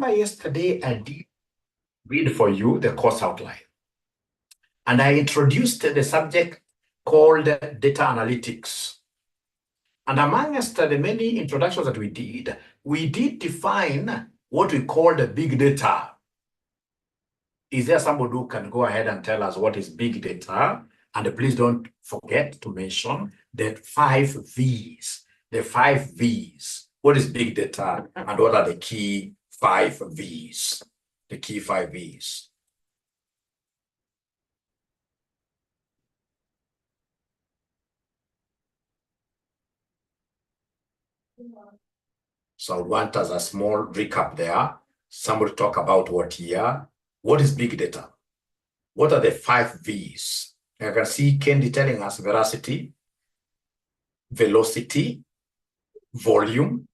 yesterday I did read for you the course outline. And I introduced the subject called data analytics. And amongst the many introductions that we did define what we call the big data. Is there somebody who can go ahead and tell us what is big data? And please don't forget to mention the 5 V's. The 5 V's. What is big data and what are the key 5 V's? The key 5 V's. So I would want as a small recap there. Somebody talk about what here. What is big data? What are the 5 V's? I can see Kendi telling us veracity, velocity, volume,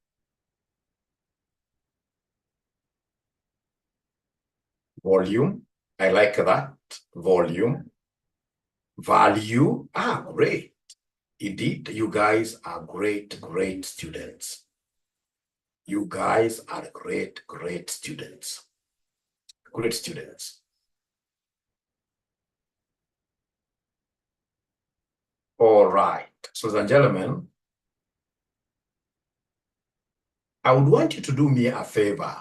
I like that. Volume, value. Great. Indeed, you guys are great students. You guys are great students. Great students. All right. So, ladies and gentlemen, I would want you to do me a favor.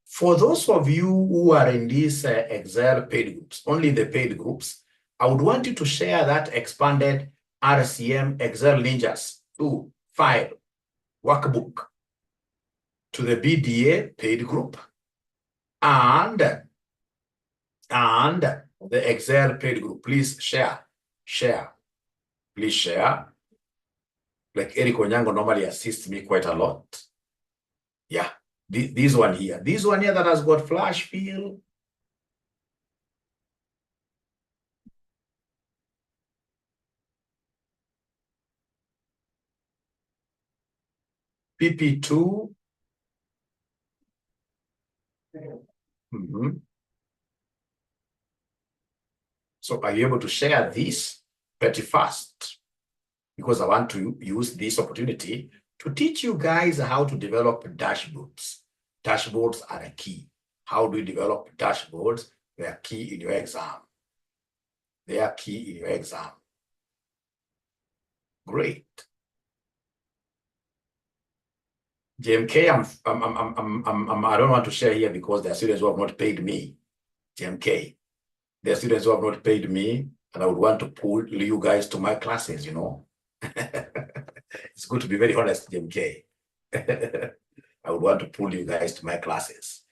For those of you who are in these Excel paid groups, only the paid groups, I would want you to share that expanded RCM Excel Ninjas 2 file workbook to the BDA paid group and the Excel paid group. Please share. Please share. Like Eric Onyango normally assists me quite a lot. Yeah, this one here that has got flash fill. PP2. So are you able to share this pretty fast? Because I want to use this opportunity to teach you guys how to develop dashboards. Dashboards are a key. How do you develop dashboards? They are key in your exam. They are key in your exam. Great. JMK, I don't want to share here because there are students who have not paid me. JMK, there are students who have not paid me, and I would want to pull you guys to my classes, you know. It's good to be very honest, JMK. I would want to pull you guys to my classes.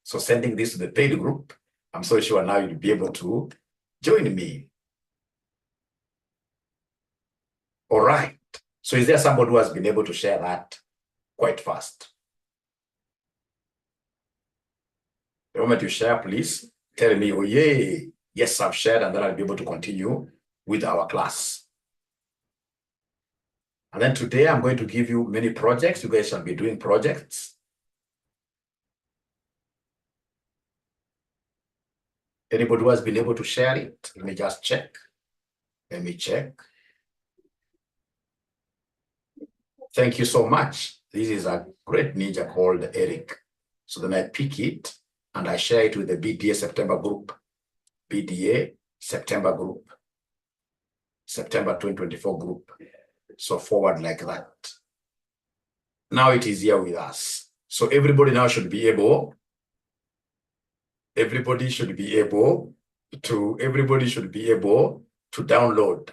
So sending this to the paid group, I'm so sure now you'll be able to join me. All right. So is there somebody who has been able to share that quite fast? The moment you share, please tell me, oh, yay, yes, I've shared, and then I'll be able to continue with our class. And then today I'm going to give you many projects. You guys shall be doing projects. Anybody who has been able to share it? Let me just check. Let me check. Thank you so much. This is a great ninja called Eric. So then I pick it and I share it with the BDA-September group. BDA-September group. September 2024 group. So forward like that. Now it is here with us. So everybody now should be able, everybody should be able to download.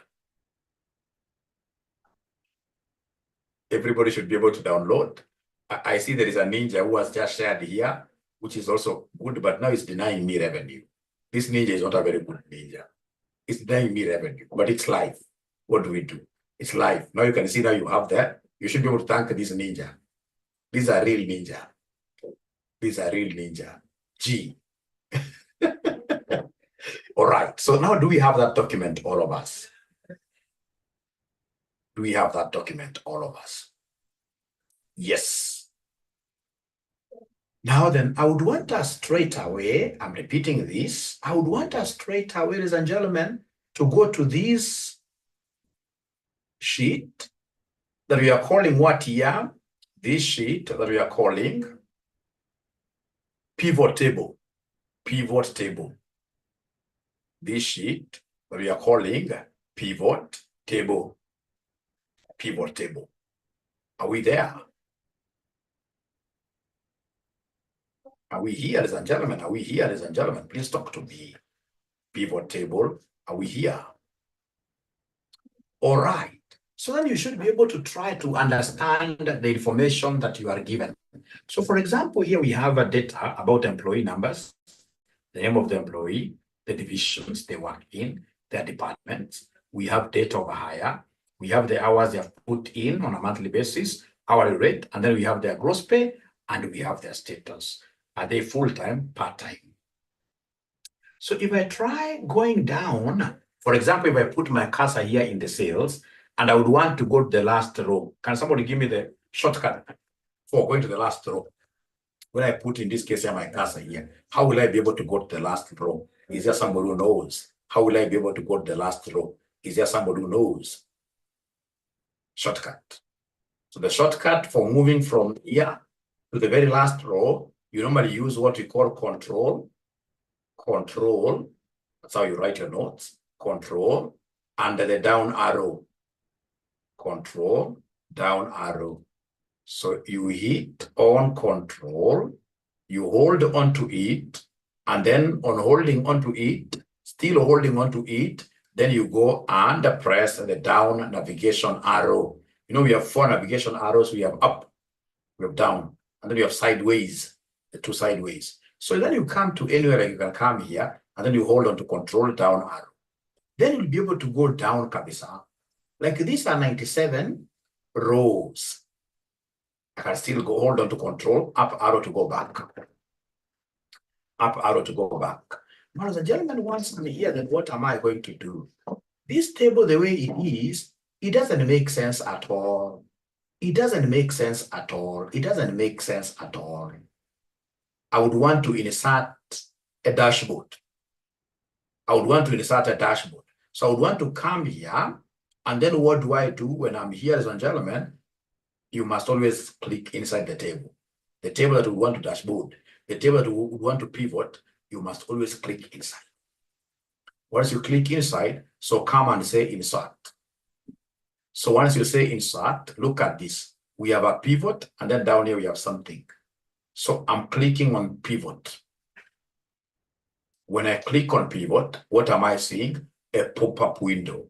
Everybody should be able to download. I see there is a ninja who has just shared here, which is also good, but now it's denying me revenue. This ninja is not a very good ninja. It's denying me revenue, but it's live. What do we do? It's live. Now you can see now you have that. You should be able to thank this ninja. These are real ninja. These are real ninja. G. All right. So now do we have that document, all of us? Do we have that document, all of us? Yes. Now then, I would want us straight away, I'm repeating this, I would want us straight away, ladies and gentlemen, to go to this sheet that we are calling what here? This sheet that we are calling pivot table. Pivot table. This sheet that we are calling pivot table. Pivot table. Are we there? Are we here, ladies and gentlemen? Are we here, ladies and gentlemen? Please talk to me. Pivot table. Are we here? All right. So then you should be able to try to understand the information that you are given. So for example, here we have a data about employee numbers, the name of the employee, the divisions they work in, their departments. We have date of hire. We have the hours they have put in on a monthly basis, hourly rate, and then we have their gross pay, and we have their status. Are they full-time, part-time? So if I try going down, for example, if I put my cursor here in the sales, and I would want to go to the last row, can somebody give me the shortcut for going to the last row? When I put, in this case, here my cursor here, how will I be able to go to the last row? Is there somebody who knows? How will I be able to go to the last row? Is there somebody who knows? Shortcut. So the shortcut for moving from here to the very last row, you normally use what we call control. Control, that's how you write your notes. Control, under the down arrow. Control, down arrow. So you hit on control, you hold on to it, and then on holding onto it, still holding onto it, then you go and press the down navigation arrow. You know, we have 4 navigation arrows. We have up, we have down, and then we have sideways, the 2 sideways. So then you come to anywhere, like you can come here, and then you hold on to control down arrow. Then you'll be able to go down, kabisa. Like these are 97 rows. I can still go hold on to control, up arrow to go back. Up arrow to go back. Now, the gentleman wants me here, then what am I going to do? This table, the way it is, it doesn't make sense at all. It doesn't make sense at all. It doesn't make sense at all. I would want to insert a dashboard. I would want to insert a dashboard. So I would want to come here, and then what do I do when I'm here, ladies and gentlemen? You must always click inside the table. The table that we want to dashboard, the table that we want to pivot, you must always click inside. Once you click inside, so come and say insert. So once you say insert, look at this. We have a pivot, and then down here we have something. So I'm clicking on pivot. When I click on pivot, what am I seeing? A pop-up window,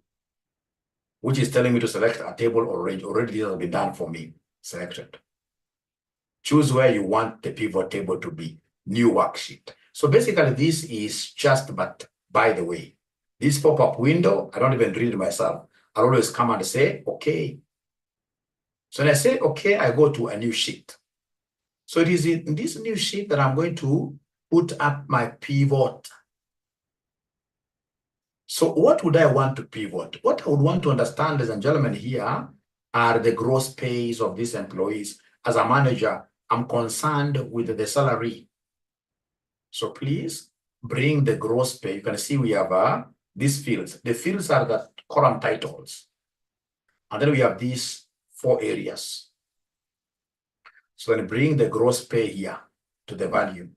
which is telling me to select a table or range. Already this has been done for me. Selected. Choose where you want the pivot table to be. New worksheet. So basically this is just, but by the way, this pop-up window, I don't even read it myself. I always come and say, okay. So when I say, okay, I go to a new sheet. So it is in this new sheet that I'm going to put up my pivot. So what would I want to pivot? What I would want to understand, ladies and gentlemen, here are the gross pays of these employees. As a manager, I'm concerned with the salary. So please bring the gross pay. You can see we have these fields. The fields are the column titles. And then we have these 4 areas. So then bring the gross pay here to the value.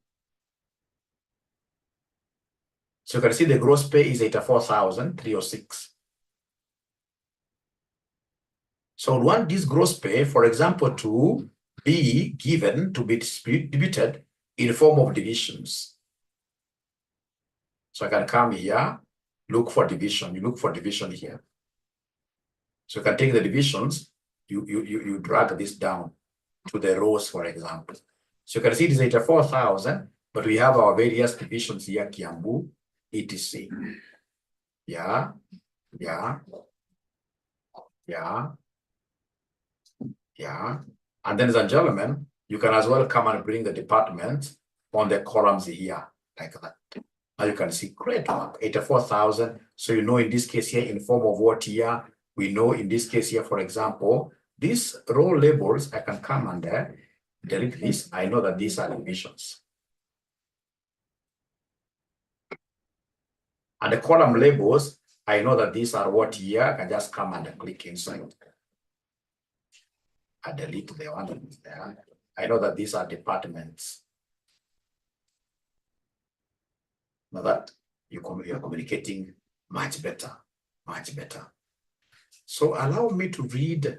So you can see the gross pay is 84,306. So we want this gross pay, for example, to be given, to be distributed in form of divisions. So I can come here, look for division. You look for division here. So you can take the divisions, you drag this down to the rows, for example. So you can see it is 84,000, but we have our various divisions here, Kiambu, etc. Yeah. And then, ladies and gentlemen, you can as well come and bring the department on the columns here, like that. Now you can see, great work, 84,000. So you know in this case here, in form of what here, we know in this case here, for example, these row labels, I can come and delete this. I know that these are divisions. And the column labels, I know that these are what here. I can just come and click inside. I delete the one that is there. I know that these are departments. Now that you're communicating much better, much better. So allow me to read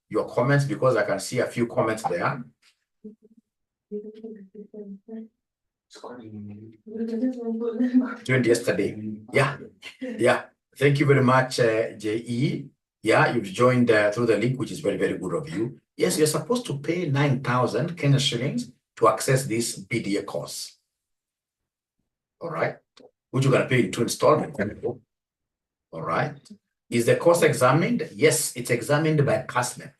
your comments, because I can see a few comments there. Joined yesterday. Yeah. Thank you very much, JE. Yeah, you've joined through the link, which is very, very good of you. Yes, you're supposed to pay 9,000 Kenya shillings to access this BDA course. All right. Which you're going to pay in 2 installments. All right. Is the course examined? Yes, it's examined by CASNEP.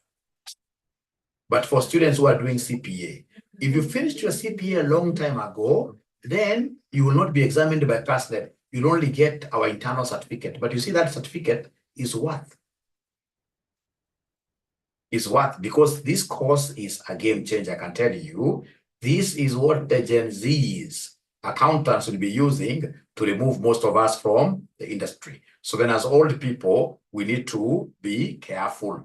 But for students who are doing CPA, if you finished your CPA a long time ago, then you will not be examined by CASNEP. You'll only get our internal certificate. But you see, that certificate is worth. Because this course is a game changer, I can tell you. This is what the Gen Zs, accountants, will be using to remove most of us from the industry. So then as old people, we need to be careful.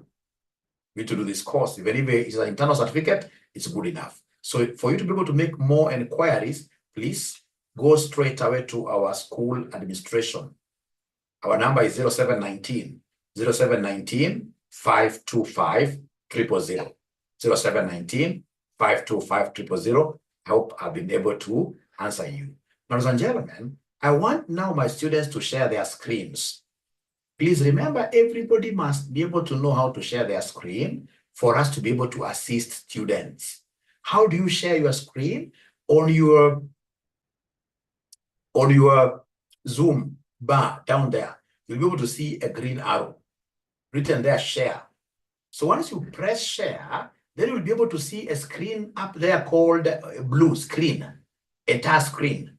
We need to do this course. Even if it's an internal certificate, it's good enough. So for you to be able to make more inquiries, please go straight away to our school administration. Our number is 0719 525 000. 0719 525 000. I hope I've been able to answer you. Ladies and gentlemen, I want now my students to share their screens. Please remember, everybody must be able to know how to share their screen for us to be able to assist students. How do you share your screen? On your Zoom bar down there, you'll be able to see a green arrow written there, share. So once you press share, then you'll be able to see a screen up there called blue screen, entire screen.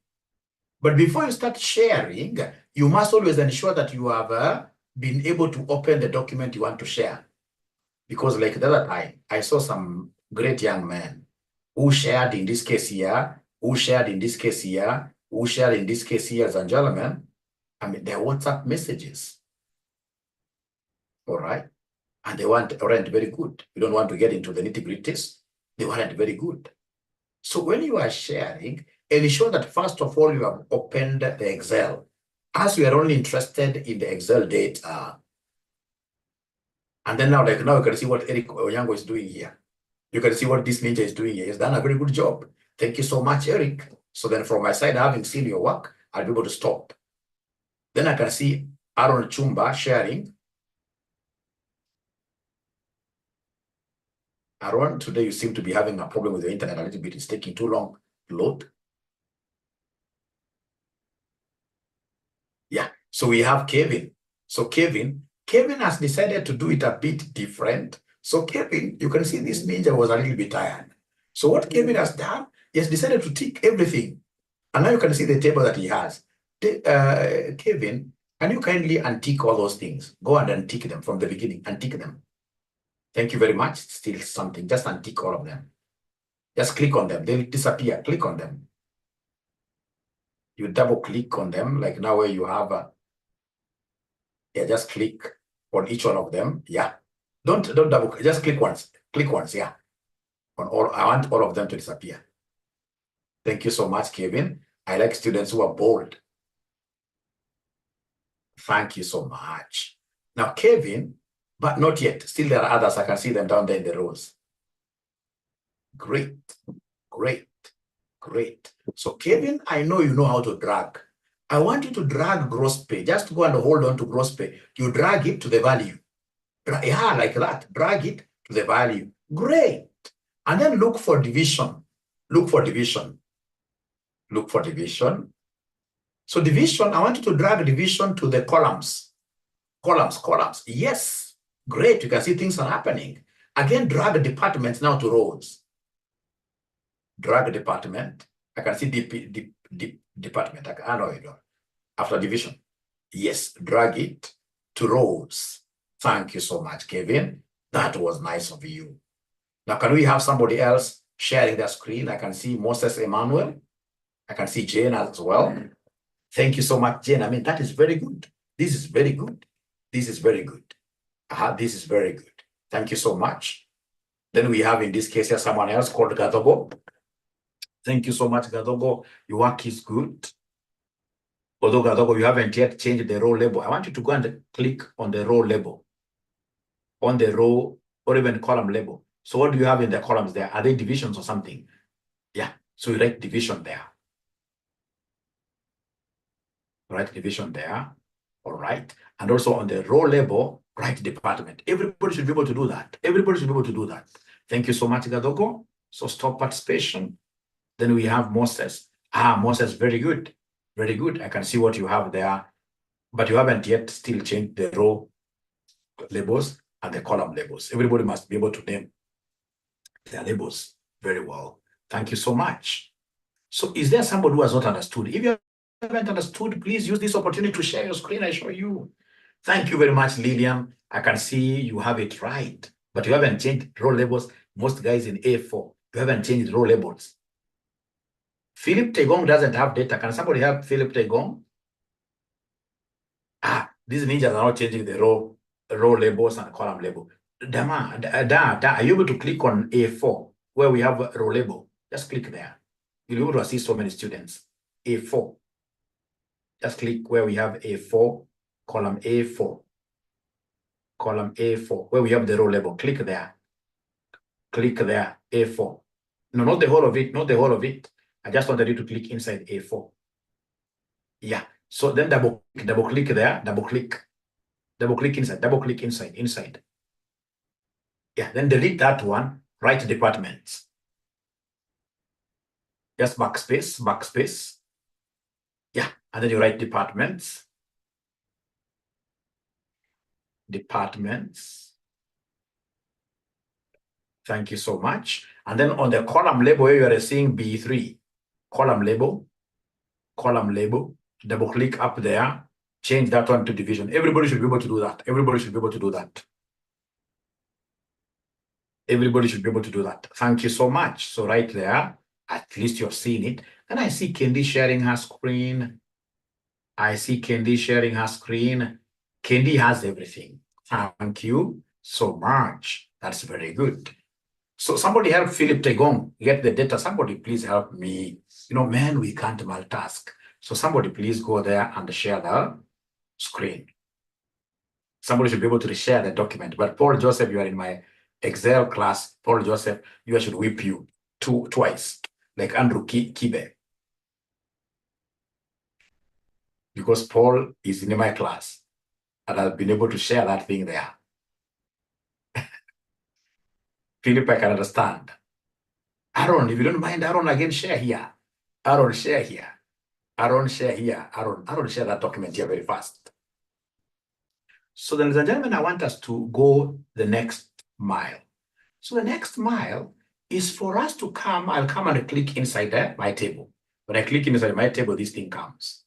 But before you start sharing, you must always ensure that you have been able to open the document you want to share. Because like the other time, I saw some great young men who shared in this case here, who shared in this case here, who shared in this case here, as a gentleman. I mean, they're WhatsApp messages. All right. And they weren't very good. We don't want to get into the nitty-gritties. They weren't very good. So when you are sharing, ensure that first of all, you have opened the Excel. As we are only interested in the Excel data. And then now you can see what Eric Onyango is doing here. You can see what this ninja is doing here. He's done a very good job. Thank you so much, Eric. So then from my side, having seen your work, I'll be able to stop. Then I can see Aaron Chumba sharing. Aaron, today you seem to be having a problem with the internet a little bit. It's taking too long to load. Yeah, so we have Kevin. So Kevin has decided to do it a bit different. So Kevin, you can see this ninja was a little bit tired. So what Kevin has done, he has decided to tick everything. And now you can see the table that he has. Kevin, can you kindly untick all those things? Go and untick them from the beginning, untick them. Thank you very much. Still something, just untick all of them. Just click on them, they'll disappear. Click on them. You double click on them, like now where you have yeah, just click on each one of them. Yeah. Don't double, just click once. Click once, yeah. On all, I want all of them to disappear. Thank you so much, Kevin. I like students who are bold. Thank you so much. Now, Kevin, but not yet. Still, there are others. I can see them down there in the rows. Great, great, great. So, Kevin, I know you know how to drag. I want you to drag gross pay. Just go and hold on to gross pay. You drag it to the value. Yeah, like that. Drag it to the value. Great. And then look for division. Look for division. Look for division. So division, I want you to drag division to the columns. Columns. Yes. Great. You can see things are happening. Again, drag departments now to rows. Drag department. I can see department. I know you don't. After division. Yes. Drag it to rows. Thank you so much, Kevin. That was nice of you. Now, can we have somebody else sharing their screen? I can see Moses Emmanuel. I can see Jane as well. Thank you so much, Jane. I mean, that is very good. This is very good. This is very good. This is very good. Thank you so much. Then we have, in this case, here, someone else called Gatobo. Thank you so much, Gadogo. Your work is good. Although, Gadogo, you haven't yet changed the row label. I want you to go and click on the row label, on the row or even column label. So what do you have in the columns there? Are they divisions or something? Yeah, so you write division there. Write division there, all right? And also on the row label, write department. Everybody should be able to do that. Everybody should be able to do that. Thank you so much, Gadogo. So stop participation. Then we have Moses. Moses, very good. Very good. I can see what you have there, but you haven't yet still changed the row labels and the column labels. Everybody must be able to name their labels very well. Thank you so much. So is there somebody who has not understood? If you haven't understood, please use this opportunity to share your screen. I show you. Thank you very much, Lillian. I can see you have it right, but you haven't changed row labels. Most guys in A4, you haven't changed row labels. Philip Tegong doesn't have data. Can somebody help Philip Tegong? These ninjas are not changing the row labels and column label. Dama, are you able to click on A4 where we have a row label? Just click there. You'll be able to assist so many students. A4. Just click where we have A4, column A4. Column A4, where we have the row label. Click there. Click there, A4. No, not the whole of it, not the whole of it. I just wanted you to click inside A4. Yeah. So then double click there, double click inside. Yeah, then delete that one, write departments. Just backspace. Yeah, and then you write departments. Thank you so much. And then on the column label, where you are seeing B3, column label, double click up there, change that one to division. Everybody should be able to do that. Everybody should be able to do that. Everybody should be able to do that. Thank you so much. So right there, at least you've seen it. And I see Kendi sharing her screen. Kendi has everything. Thank you so much. That's very good. So somebody help Philip Tegong get the data. Somebody please help me. You know, man, we can't multitask. So somebody please go there and share the screen. Somebody should be able to share the document. But Paul Joseph, you are in my Excel class. Paul Joseph, I should whip you twice, like Andrew Kibe. Because Paul is in my class and I've been able to share that thing there. Philip, I can understand. Aaron, if you don't mind, Aaron, again, share here. Aaron, share here. Aaron, share here. Aaron, share that document here very fast. So then, ladies and gentlemen, I want us to go the next mile. So the next mile is for us to come. I'll come and click inside my table. When I click inside my table, this thing comes.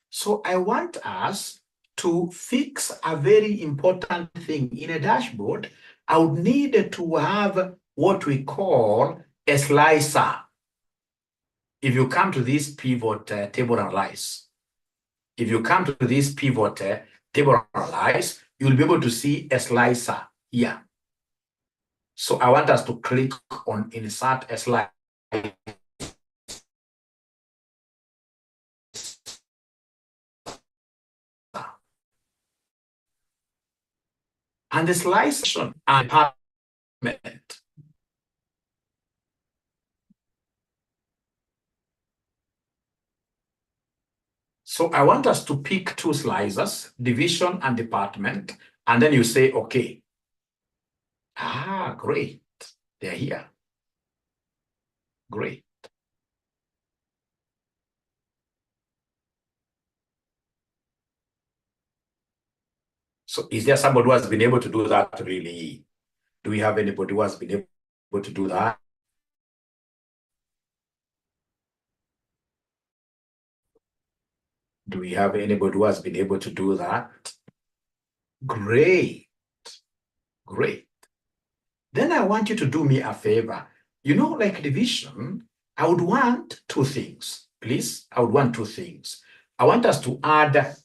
So I want us to fix a very important thing. In a dashboard, I would need to have what we call a slicer. If you come to this pivot table analyze, table analyze, you'll be able to see a slicer here. So I want us to click on insert a slicer. And the slicer and department. So I want us to pick two slicers, division and department, and then you say, okay. Great. They're here. Great. So is there somebody who has been able to do that really? Do we have anybody who has been able to do that? Do we have anybody who has been able to do that? Great. Great. Then I want you to do me a favor. You know, like division, I would want two things. Please, I would want two things. I want us to add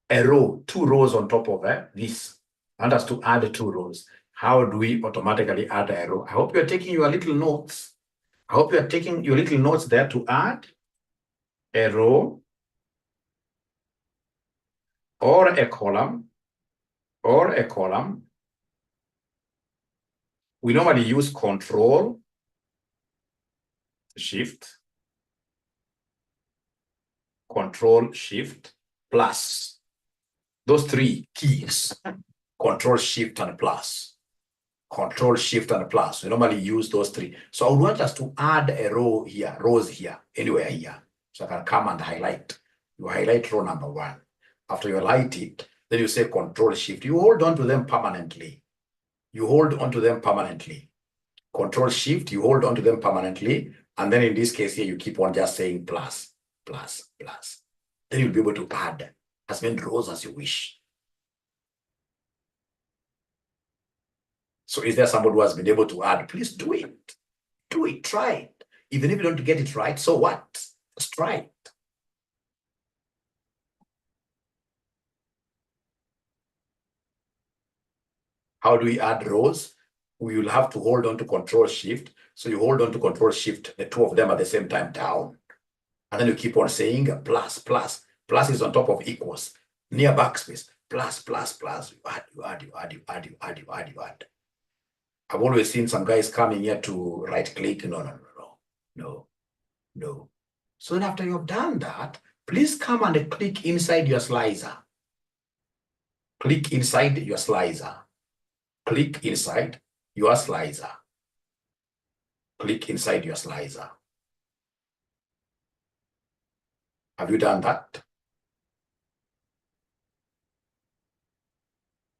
a row, 2 rows on top of this. I want us to add 2 rows. How do we automatically add a row? I hope you're taking your little notes. I hope you are taking your little notes there to add a row or a column or a column. We normally use Control, Shift, Control, Shift, plus. Those three keys, Control, Shift, and plus. Control, Shift, and plus. We normally use those three. So I would want us to add a row here, rows here, anywhere here. So I can come and highlight. You highlight row number 1. After you highlight it, then you say Control, Shift. You hold on to them permanently. You hold on to them permanently. Control, Shift, you hold on to them permanently. And then in this case here, you keep on just saying plus, plus, plus. Then you'll be able to add as many rows as you wish. So is there somebody who has been able to add? Please do it. Do it. Try it. Even if you don't get it right, so what? Just try it. How do we add rows? We will have to hold on to Control Shift. So you hold on to Control Shift, the two of them at the same time down. And then you keep on saying plus, plus. Plus is on top of equals. Near backspace. Plus, plus, plus. You add, you add, you add, you add, you add, you add, you add. I've always seen some guys coming here to right click. No. So then after you've done that, please come and click inside your slicer. Click inside your slicer. Click inside your slicer. Click inside your slicer. Have you done that?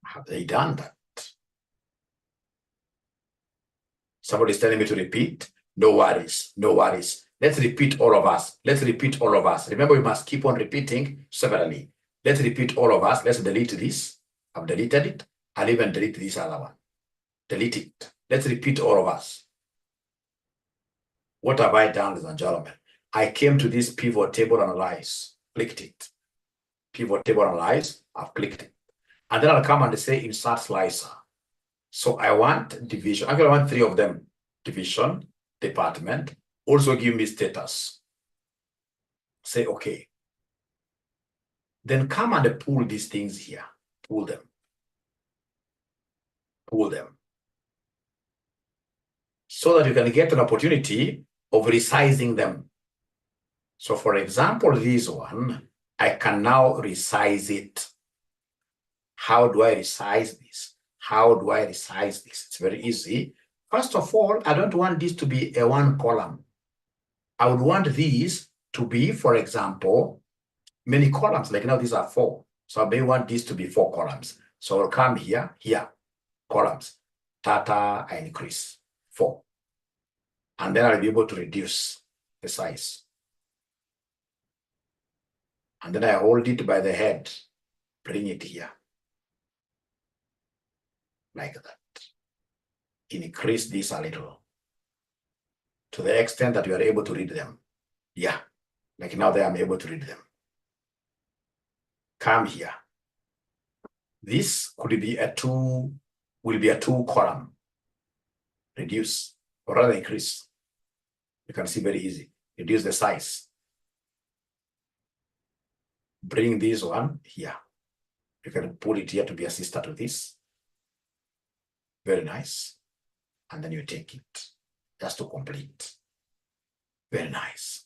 Have they done that? Somebody's telling me to repeat. No worries, no worries. Let's repeat all of us. Let's repeat all of us. Remember, we must keep on repeating severally. Let's repeat all of us. Let's delete this. I've deleted it. I'll even delete this other one. Delete it. Let's repeat all of us. What have I done, ladies and gentlemen? I came to this pivot table analyze, clicked it. Pivot table analyze, I've clicked it. And then I'll come and say insert slicer. So I want division. Actually, I want 3 of them. Division, department, also give me status. Say okay. Then come and pull these things here. Pull them. Pull them. So that you can get an opportunity of resizing them. So for example, this one, I can now resize it. How do I resize this? How do I resize this? It's very easy. First of all, I don't want this to be a 1 column. I would want these to be, for example, many columns. Like now these are 4. So I may want this to be 4 columns. So I'll come here, columns. Data, I increase 4. And then I'll be able to reduce the size. And then I hold it by the head, bring it here. Like that. Increase this a little to the extent that you are able to read them. Yeah, like now that I'm able to read them. Come here. This could be a 2, will be a 2 column. Reduce, or rather increase. You can see very easy. Reduce the size. Bring this one here. You can pull it here to be a sister to this. Very nice. And then you take it just to complete. Very nice.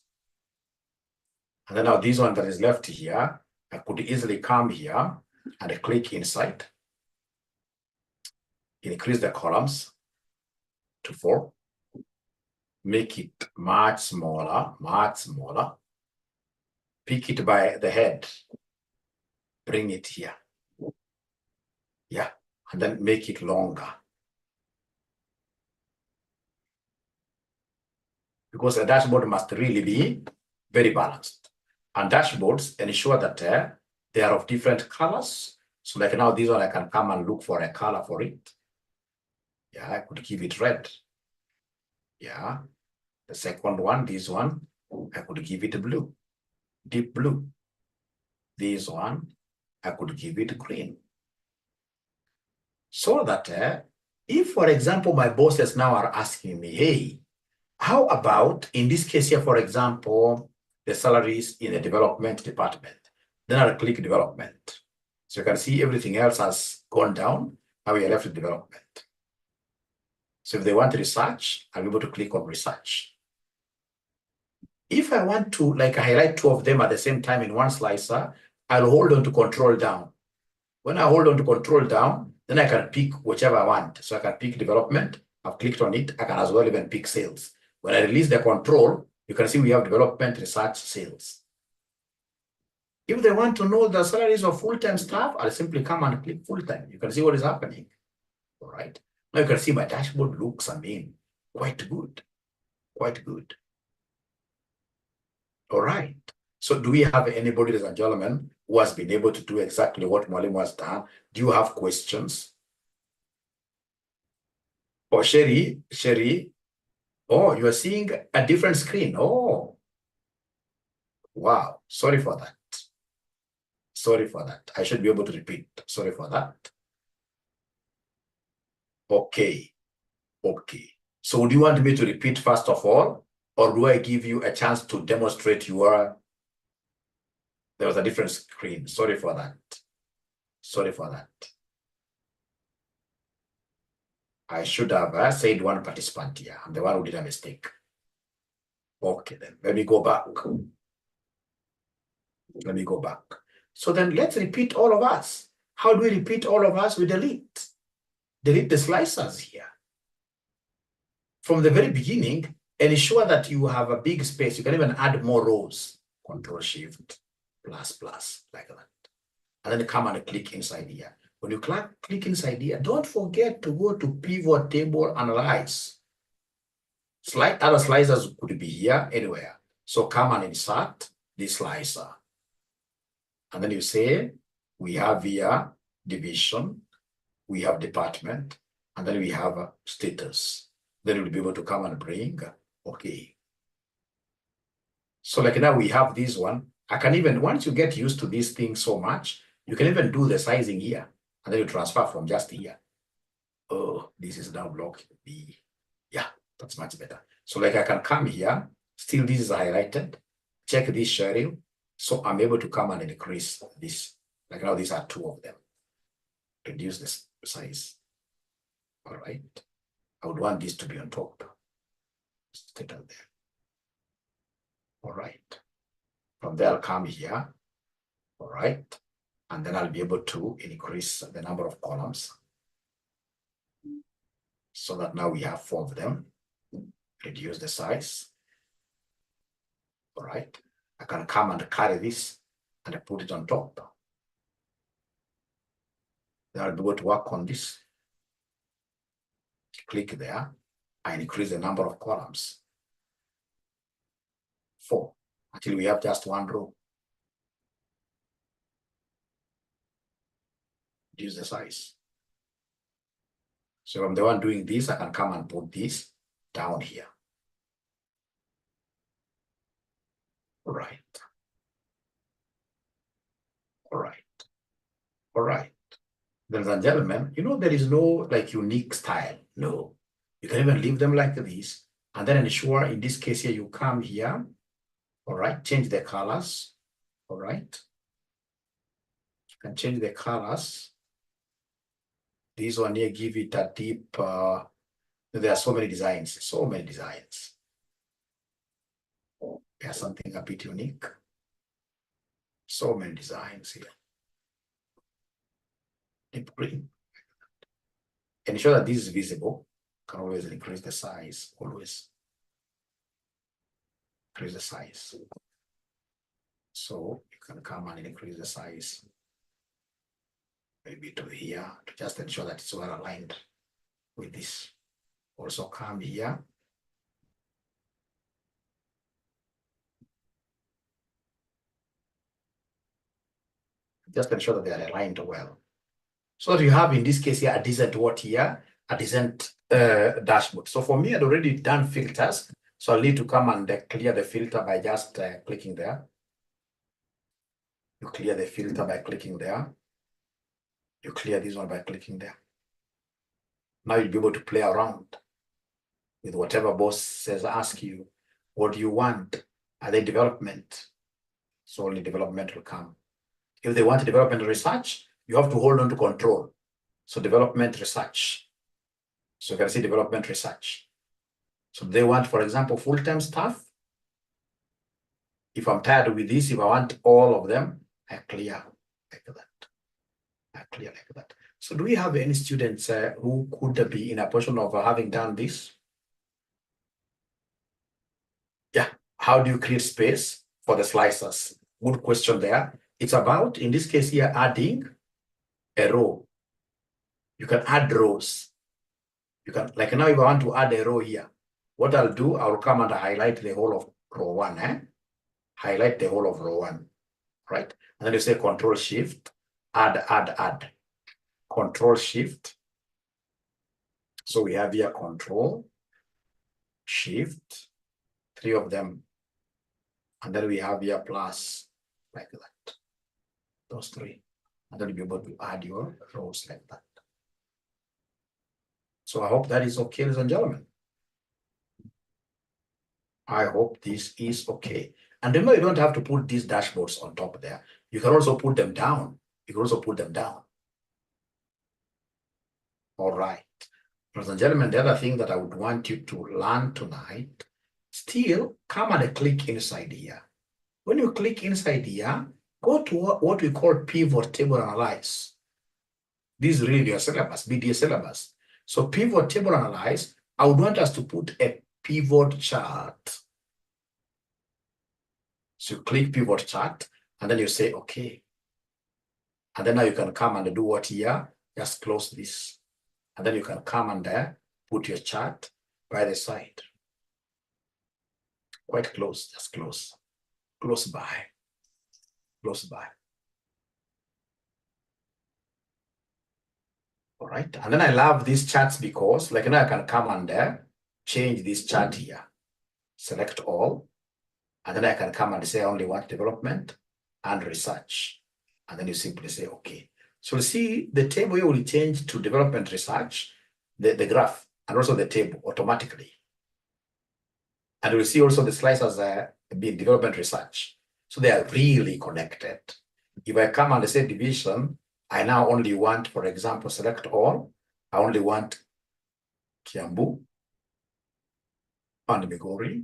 And then now this one that is left here, I could easily come here and click inside. Increase the columns to 4. Make it much smaller, much smaller. Pick it by the head. Bring it here. Yeah, and then make it longer. Because a dashboard must really be very balanced. And dashboards ensure that they are of different colors. So like now this one, I can come and look for a color for it. Yeah, I could give it red. Yeah. The second one, this one, I could give it blue, deep blue. This one, I could give it green. So that if, for example, my bosses now are asking me, hey, How about, in this case here, for example, the salaries in the development department? Then I'll click development. So you can see everything else has gone down. Now we are left with development. So if they want research, I'll be able to click on research. If I want to like highlight two of them at the same time in one slicer, I'll hold on to control down. When I hold on to control down, then I can pick whichever I want. So I can pick development. I've clicked on it. I can as well even pick sales. When I release the control, you can see we have development, research, sales. If they want to know the salaries of full-time staff, I'll simply come and click full-time. You can see what is happening. All right. Now you can see my dashboard looks, quite good. Quite good. All right. So do we have anybody, ladies and gentlemen, who has been able to do exactly what Mwalimu has done? Do you have questions? Oh, Sherry. Oh, you are seeing a different screen. Oh, wow. Sorry for that. Sorry for that. I should be able to repeat. Sorry for that. Okay. Okay. So do you want me to repeat first of all, or do I give you a chance to demonstrate your... There was a different screen. Sorry for that. Sorry for that. I should have said one participant here. I'm the one who did a mistake. Okay, then let me go back. Let me go back. So then let's repeat all of us. How do we repeat all of us? We delete. Delete the slicers here. From the very beginning, ensure that you have a big space. You can even add more rows. Control-Shift, plus, like that. And then come and click inside here. When you click inside here, don't forget to go to Pivot Table Analyze. Other slicers could be here, anywhere. So come and insert this slicer. And then you say, we have here division, we have department, and then we have status. Then you'll be able to come and bring, okay. So like now we have this one. I can even, once you get used to this thing so much, you can even do the sizing here. And then you transfer from just here. Oh, this is now block B. Yeah, that's much better. So like I can come here, still this is highlighted. Check this sharing. So I'm able to come and increase this. Like now these are two of them. Reduce this size. All right. I would want this to be on top. Stay down there. All right. From there, I'll come here. All right. And then I'll be able to increase the number of columns so that now we have 4 of them. Reduce the size. All right. I can come and carry this and I put it on top. Then I'll be able to work on this. Click there. I increase the number of columns. 4 until we have just 1 row. Reduce the size. So if I'm the one doing this, I can come and put this down here. All right. All right. All right. Ladies and gentlemen, you know, there is no like unique style. No. You can even leave them like this. And then ensure in this case here, you come here. All right. Change the colors. All right. You can change the colors. This one here, give it a deep, there are so many designs, There's something a bit unique. So many designs here. Deep green. Ensure that this is visible. Can always increase the size, always. Increase the size. So you can come and increase the size. Maybe to here, to just ensure that it's well aligned with this. Also come here. Just ensure that they are aligned well. So that you have in this case here a decent what here, a decent dashboard. So for me, I'd already done filters. So I'll need to come and clear the filter by just clicking there. You clear the filter by clicking there. You clear this one by clicking there. Now you'll be able to play around. with whatever boss says, ask you, what do you want? Are they development? So only development will come. If they want development research, you have to hold on to control. So development research. So you can see development research. So they want, for example, full-time staff. If I'm tired with this, if I want all of them, I clear like that. I clear like that. So do we have any students who could be in a position of having done this? Yeah. How do you create space for the slicers? Good question there. It's about, in this case here, adding a row. You can add rows. You can, like now if I want to add a row here, what I'll do, I'll come and highlight the whole of row 1. Highlight the whole of row 1, right? And then you say Control Shift, add. Control Shift. So we have here Control Shift, 3 of them. And then we have here plus, like that. Those 3. And then you'll be able to add your rows like that. So I hope that is okay, ladies and gentlemen. I hope this is okay. And remember, you don't have to put these dashboards on top there. You can also put them down. You can also put them down. All right. Ladies and gentlemen, the other thing that I would want you to learn tonight, still come and click inside here. When you click inside here, go to what we call pivot table analyze. This is really your syllabus, BDA syllabus. So pivot table analyze, I would want us to put a pivot chart. So you click pivot chart, and then you say, okay. And then now you can come and do what here? Just close this. And then you can come and put your chart by the side. Quite close, just close. Close by. Close by. All right. And then I love these charts because, like now I can come and change this chart here. Select all. And then I can come and say I only want development and research. And then you simply say, okay. So you see the table here will change to development research, the graph, and also the table automatically. And you'll see also the slicers being development research. So they are really connected. If I come and say division, I now only want, for example, select all. I only want Kiambu and Migori.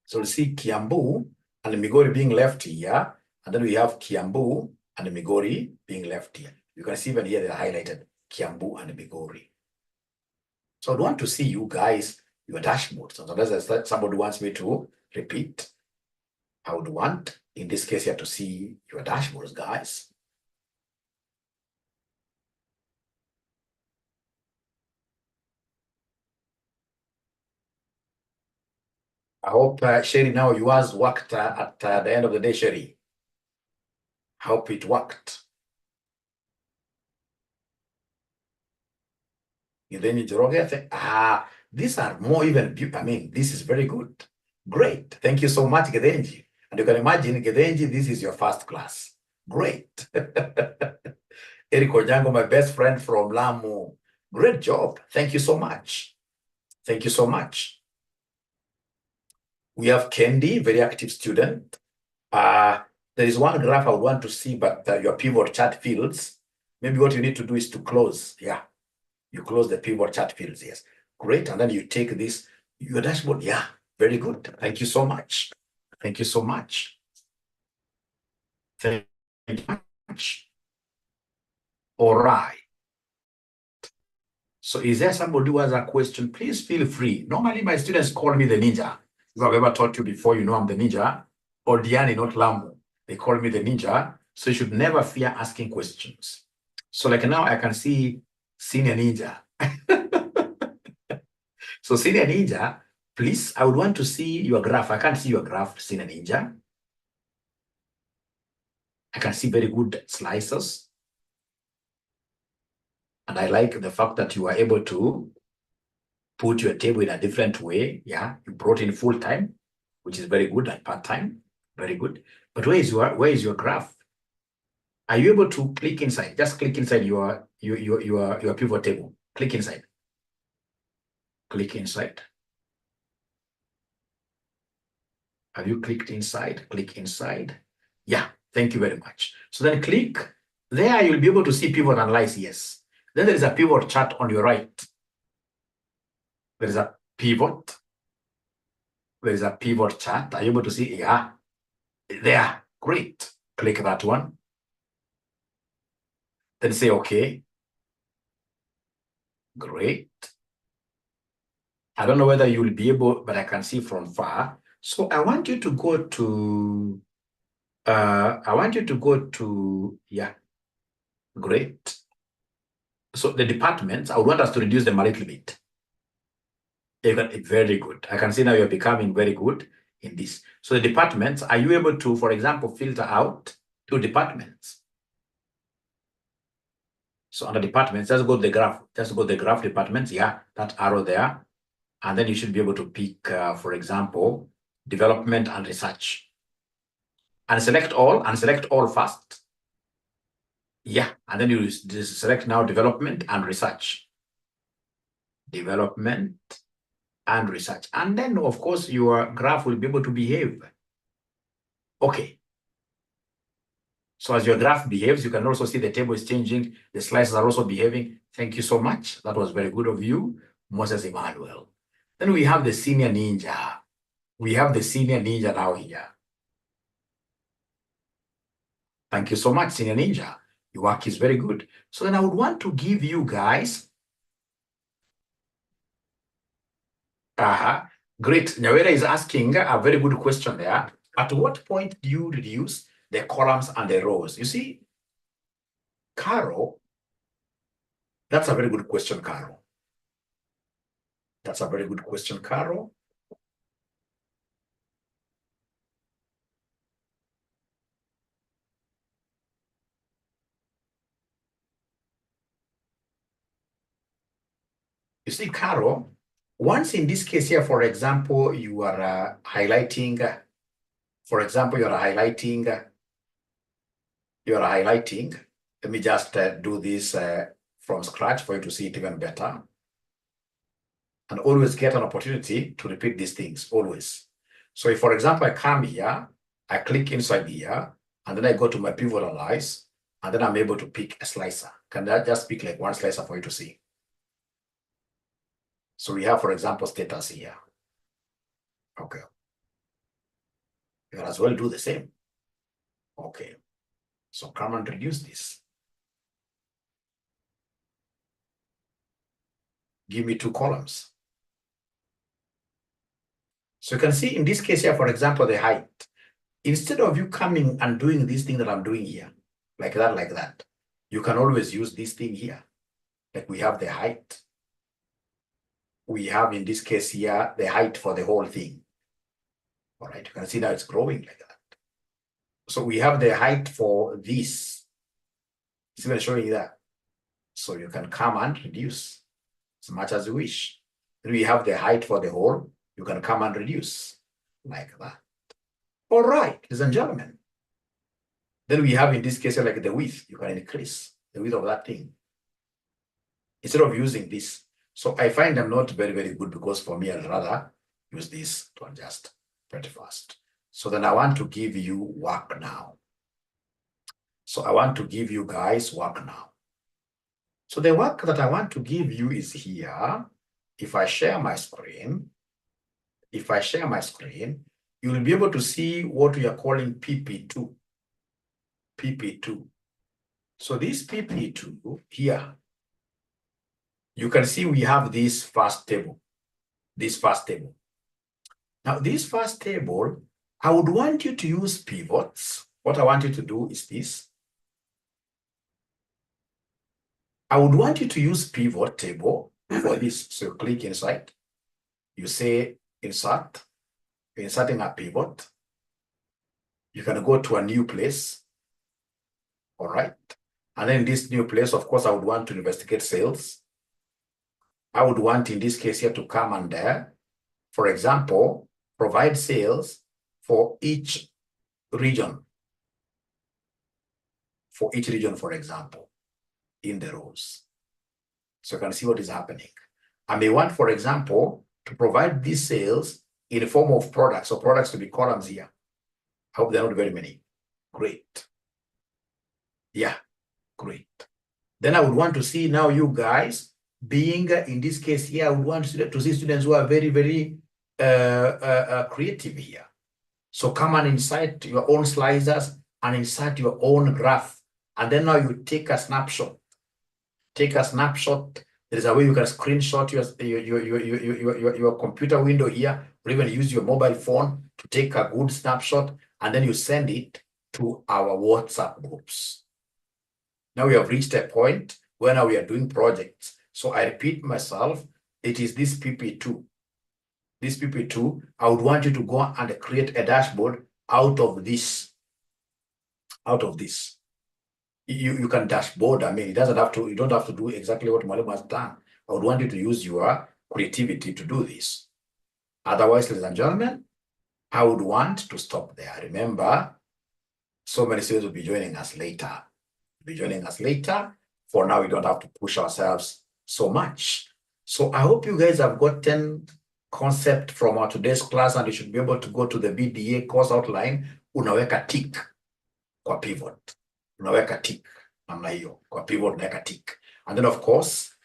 So we see Kiambu and Migori being left here, and then we have Kiambu and Migori being left here. You can see even here they're highlighted, Kiambu and Migori. So I'd want to see you guys, your dashboard. So unless somebody wants me to repeat, I would want, in this case here, to see your dashboards, guys. I hope, Sherry, now yours worked at the end of the day, Sherry. I hope it worked. Then these are more even, I mean, this is very good. Great. Thank you so much, Gedenji. And you can imagine, Gedenji, this is your first class. Great. Eric Ojango, my best friend from Lamu. Great job. Thank you so much. Thank you so much. We have Kendi, very active student. There is one graph I would want to see, but your pivot chart fields, maybe what you need to do is to close. Yeah, you close the pivot chart fields. Yes, great. And then you take this, your dashboard. Yeah, very good. Thank you so much. Thank you so much. Thank you so much. All right. So is there somebody who has a question? Please feel free. Normally my students call me the ninja. If I've ever taught you before, you know I'm the ninja. Or Diani, not Lamu. They call me the ninja. So you should never fear asking questions. So like now I can see Senior Ninja. So Senior Ninja, please, I would want to see your graph. I can't see your graph, Senior Ninja. I can see very good slices. And I like the fact that you are able to put your table in a different way. Yeah, you brought in full time, which is very good, and part time, very good. But where is your graph? Are you able to click inside? Just click inside your pivot table. Click inside. Click inside. Have you clicked inside? Click inside. Yeah, thank you very much. So then click there, you'll be able to see pivot analyze, yes. Then there is a pivot chart on your right. There is a pivot. There is a pivot chart. Are you able to see? Yeah, there, great. Click that one. Then say, okay. Great. I don't know whether you'll be able, but I can see from far. So I want you to go to, yeah, great. So the departments, I would want us to reduce them a little bit. Very good. I can see now you're becoming very good in this. So the departments, are you able to, for example, filter out 2 departments? So under departments, just go to the graph. Just go to the graph departments. Yeah, that arrow there. And then you should be able to pick, for example, development and research. And select all first. Yeah, and then you select now development and research. Development and research. And then, of course, your graph will be able to behave. Okay. So as your graph behaves, you can also see the table is changing. The slices are also behaving. Thank you so much. That was very good of you, Moses Emmanuel. Then we have the senior ninja. We have the senior ninja now here. Thank you so much, senior ninja. Your work is very good. So then I would want to give you guys. Great. Nyawera is asking a very good question there. At what point do you reduce the columns and the rows? You see, Carol, that's a very good question, Carol. That's a very good question, Carol. You see, Carol, once in this case here, for example, you are highlighting, let me just do this from scratch for you to see it even better. And always get an opportunity to repeat these things, always. So if, for example, I come here, I click inside here, and then I go to my pivot analyze, and then I'm able to pick a slicer. Can I just pick like one slicer for you to see? So we have, for example, status here. Okay. You can as well do the same. Okay. So come and reduce this. Give me 2 columns. So you can see in this case here, for example, the height. Instead of you coming and doing this thing that I'm doing here, like that, you can always use this thing here. Like we have the height. We have in this case here, the height for the whole thing. All right, you can see now it's growing like that. So we have the height for this. It's even showing you that. So you can come and reduce as much as you wish. Then we have the height for the whole. You can come and reduce like that. All right, ladies and gentlemen. Then we have in this case like the width. You can increase the width of that thing instead of using this. So I find them not very, very good because for me, I'd rather use this to adjust pretty fast. So then I want to give you work now. So I want to give you guys work now. So the work that I want to give you is here. If I share my screen, you will be able to see what we are calling PP2. PP2. So this PP2 here, you can see we have this first table. Now, this first table, I would want you to use pivots. What I want you to do is this. I would want you to use pivot table for this. So you click inside. You say insert. You're inserting a pivot. You can go to a new place. All right. And then this new place, of course, I would want to investigate sales. I would want in this case here to come and there, for example, provide sales for each region. For each region, for example, in the rows. So you can see what is happening. I may want, for example, to provide these sales in the form of products, or products to be columns here. I hope they're not very many. Great. Yeah, great. Then I would want to see now you guys being, in this case here, I would want to see students who are very, very creative here. So come and insert your own sliders and insert your own graph. And then now you take a snapshot. Take a snapshot. There is a way you can screenshot your computer window here, or even use your mobile phone to take a good snapshot, and then you send it to our WhatsApp groups. Now we have reached a point where now we are doing projects. So I repeat myself, it is this PP2. This PP2, I would want you to go and create a dashboard out of this. Out of this. You can dashboard. I mean, you don't have to do exactly what Mwalimu has done. I would want you to use your creativity to do this. Otherwise, ladies and gentlemen, I would want to stop there. Remember, so many students will be joining us later. For now, we don't have to push ourselves so much. So I hope you guys have gotten concept from our today's class, and you should be able to go to the BDA course outline. Unaweka tick kwa pivot. Unaweka tick namna hiyo. Kwa pivot unaweka tick. And then of course,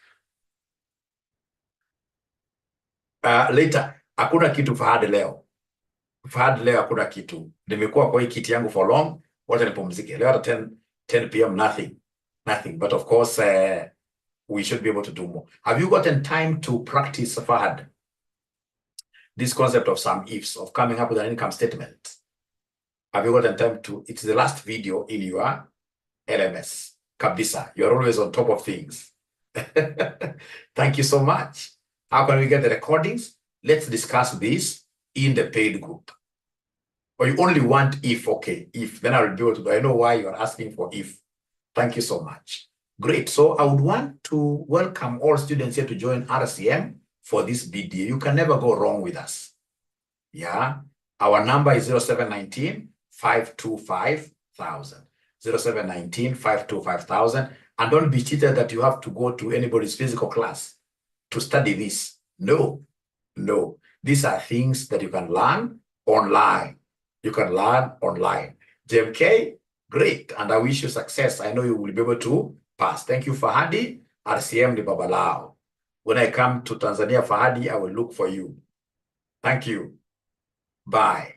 later, hakuna kitu Fahad leo. Fahad leo hakuna kitu. Nimekuwa kwa hii kiti yangu for long. Wacha nipumzike. Leo at 10 p.m. nothing. But of course, we should be able to do more. Have you gotten time to practice, Fahad, this concept of some ifs, of coming up with an income statement? Have you gotten time to? It's the last video in your LMS. Kabisa, you're always on top of things. Thank you so much. How can we get the recordings? Let's discuss this in the paid group. Or you only want if, okay, if, then I'll be able to do. I know why you're asking for if. Thank you so much. Great. So I would want to welcome all students here to join RCM for this BDA. You can never go wrong with us. Yeah. Our number is 0719 525 1000. 0719 525 1000. And don't be cheated that you have to go to anybody's physical class to study this. No. These are things that you can learn online. JMK, great. And I wish you success. I know you will be able to pass. Thank you, Fahadi. RCM ni Babalao. When I come to Tanzania, Fahadi, I will look for you. Thank you. Bye.